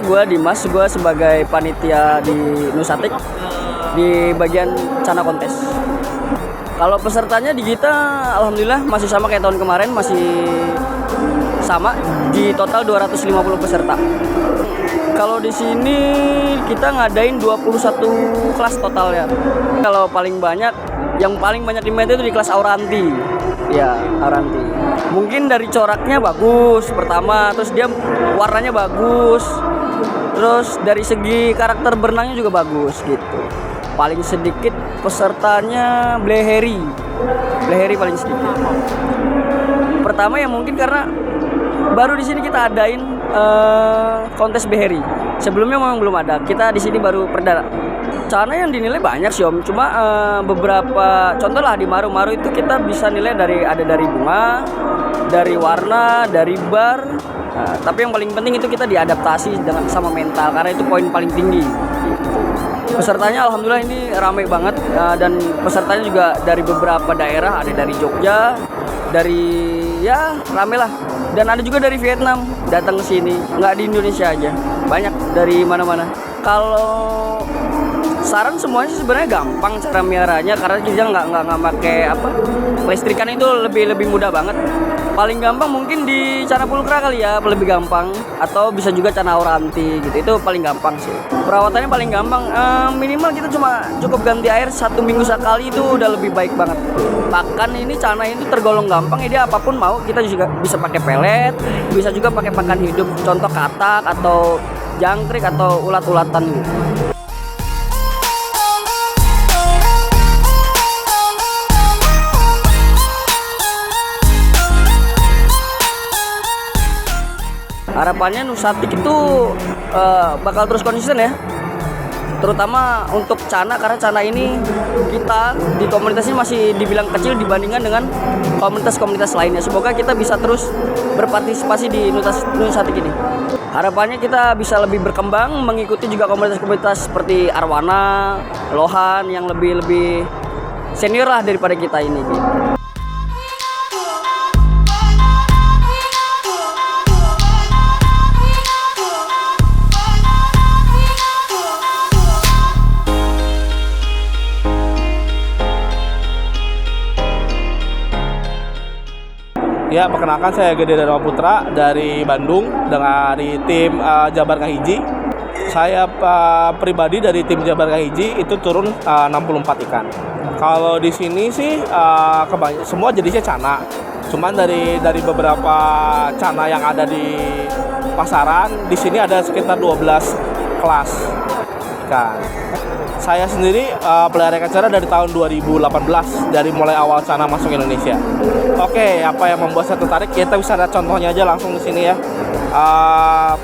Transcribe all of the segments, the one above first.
gue Dimas, gue sebagai panitia di Nusatik di bagian Cana Kontes. Kalau pesertanya di kita alhamdulillah masih sama kayak tahun kemarin, masih sama di total 250 peserta. Kalau di sini kita ngadain 21 kelas total ya. Kalau paling banyak, yang paling banyak diminta itu di kelas Auranti. Ya, Auranti. Mungkin dari coraknya bagus pertama, terus dia warnanya bagus. Terus dari segi karakter berenangnya juga bagus gitu. Paling sedikit pesertanya Bleheri paling sedikit. Pertama ya mungkin karena baru di sini kita adain kontes Beheri. Sebelumnya memang belum ada. Kita di sini baru perdana. Cana yang dinilai banyak sih Om. Cuma beberapa contoh lah di Maru itu kita bisa nilai ada dari bunga, dari warna, dari bar. Tapi yang paling penting itu kita diadaptasi dengan sama mental karena itu poin paling tinggi. Pesertanya alhamdulillah ini ramai banget dan pesertanya juga dari beberapa daerah, ada dari Jogja, dari ya rame lah. Dan ada juga dari Vietnam datang ke sini, nggak di Indonesia aja, banyak dari mana-mana. Kalau saran semuanya sih sebenarnya gampang cara miaranya karena kita nggak pakai listrikan itu lebih mudah banget. Paling gampang mungkin di Cana Pulkra kali ya, lebih gampang, atau bisa juga Cana Auranti gitu, itu paling gampang sih. Perawatannya paling gampang, minimal kita cukup ganti air 1 minggu sekali itu udah lebih baik banget. Pakan ini Cana itu tergolong gampang ya, dia apapun mau kita juga bisa pakai pelet, bisa juga pakai pakan hidup, contoh katak atau jangkrik atau ulat-ulatan gitu. Harapannya Nusatik itu bakal terus konsisten ya, terutama untuk Cana karena Cana ini kita di komunitas ini masih dibilang kecil dibandingkan dengan komunitas-komunitas lainnya. Semoga kita bisa terus berpartisipasi di Nusatik ini. Harapannya kita bisa lebih berkembang, mengikuti juga komunitas-komunitas seperti Arwana, Lohan yang lebih senior lah daripada kita ini gitu. Ya, perkenalkan saya Gede Dharma Putra dari Bandung dari tim Jabar Kahiji. Saya pribadi dari tim Jabar Kahiji itu turun 64 ikan. Kalau di sini sih semua jenisnya Cana. Cuman dari beberapa Cana yang ada di pasaran, di sini ada sekitar 12 kelas ikan. Saya sendiri pelihara ikan Cana dari tahun 2018, dari mulai awal Cana masuk Indonesia. Oke, apa yang membuat saya tertarik? Kita bisa lihat contohnya aja langsung di sini ya.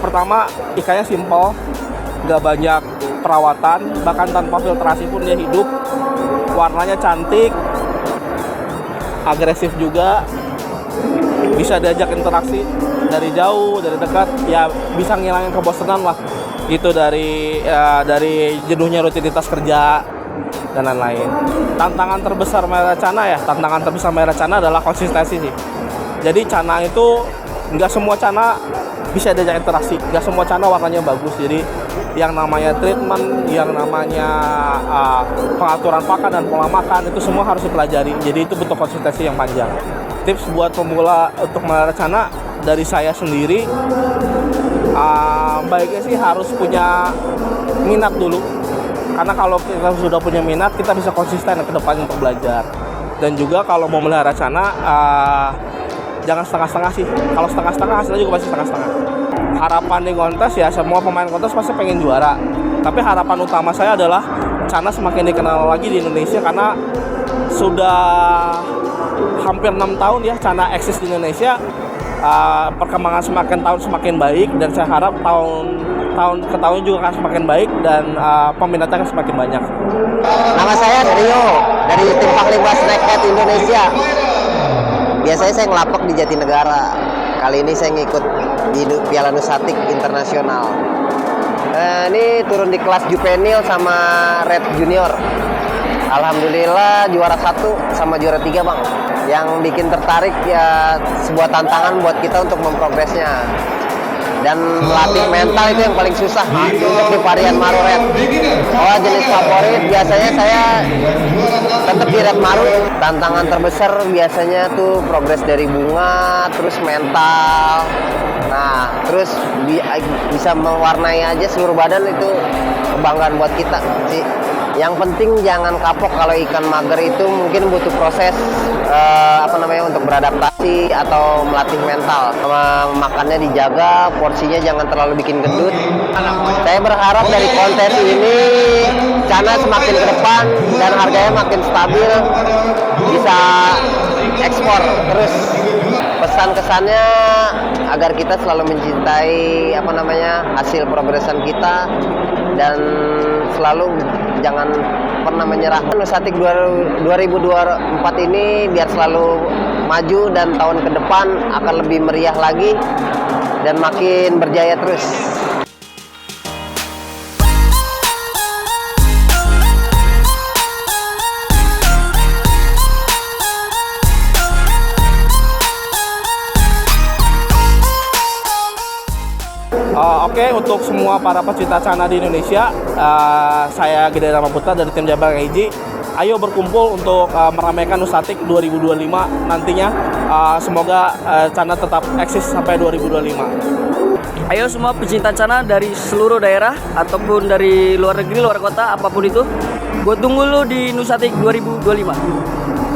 Pertama, ikannya simple, nggak banyak perawatan, bahkan tanpa filtrasi pun dia hidup. Warnanya cantik, agresif juga, bisa diajak interaksi dari jauh, dari dekat, ya bisa ngilangin kebosanan lah. Itu dari jenuhnya rutinitas kerja dan lain-lain. Tantangan terbesar melihara Cana adalah konsistensi sih. Jadi Cana itu nggak semua Cana bisa diajak interaksi, nggak semua Cana warnanya bagus. Jadi yang namanya treatment, yang namanya pengaturan pakan dan pola makan itu semua harus dipelajari. Jadi itu butuh konsistensi yang panjang. Tips buat pemula untuk melihara Cana dari saya sendiri, baiknya sih harus punya minat dulu. Karena kalau kita sudah punya minat, kita bisa konsisten ke depan untuk belajar. Dan juga kalau mau melihara Cana, jangan setengah-setengah sih. Kalau setengah-setengah hasilnya juga pasti setengah-setengah. Harapan di kontes ya, semua pemain kontes pasti pengen juara. Tapi harapan utama saya adalah Cana semakin dikenal lagi di Indonesia, karena sudah hampir 6 tahun ya Cana eksis di Indonesia. Perkembangan semakin tahun semakin baik, dan saya harap tahun ke tahun juga akan semakin baik dan peminatnya akan semakin banyak. Nama saya Rio dari tim Panglima Snakehead Indonesia. Biasanya saya ngelapok di Jatinegara. Kali ini saya ngikut di Piala Nusatik Internasional. Ini turun di kelas juvenil sama red junior. Alhamdulillah juara 1 sama juara 3 Bang. Yang bikin tertarik ya sebuah tantangan buat kita untuk memprogresnya. dan latih mental itu yang paling susah untuk di varian Maru Red. Oh, jenis favorit biasanya saya tetap di Red Maru. Tantangan terbesar biasanya tuh progres dari bunga, terus mental. Nah, terus bisa mewarnai aja seluruh badan, itu kebanggaan buat kita sih. Yang penting jangan kapok. Kalau ikan mager itu mungkin butuh proses untuk beradaptasi atau melatih mental. Makannya dijaga, porsinya jangan terlalu bikin gendut. Saya berharap dari kontes ini Cana semakin ke depan dan harganya makin stabil, bisa ekspor terus. Pesan kesannya agar kita selalu mencintai hasil progresan kita dan selalu jangan pernah menyerah. Nusatik 2024 ini biar selalu maju dan tahun ke depan akan lebih meriah lagi dan makin berjaya terus. Oke, untuk semua para pecinta Cana di Indonesia, saya Gede Rama Putra dari tim Jabar Hiji. Ayo berkumpul untuk meramaikan Nusatik 2025 nantinya. Semoga Cana tetap eksis sampai 2025. Ayo semua pecinta Cana dari seluruh daerah ataupun dari luar negeri, luar kota, apapun itu, gue tunggu lu di Nusatik 2025.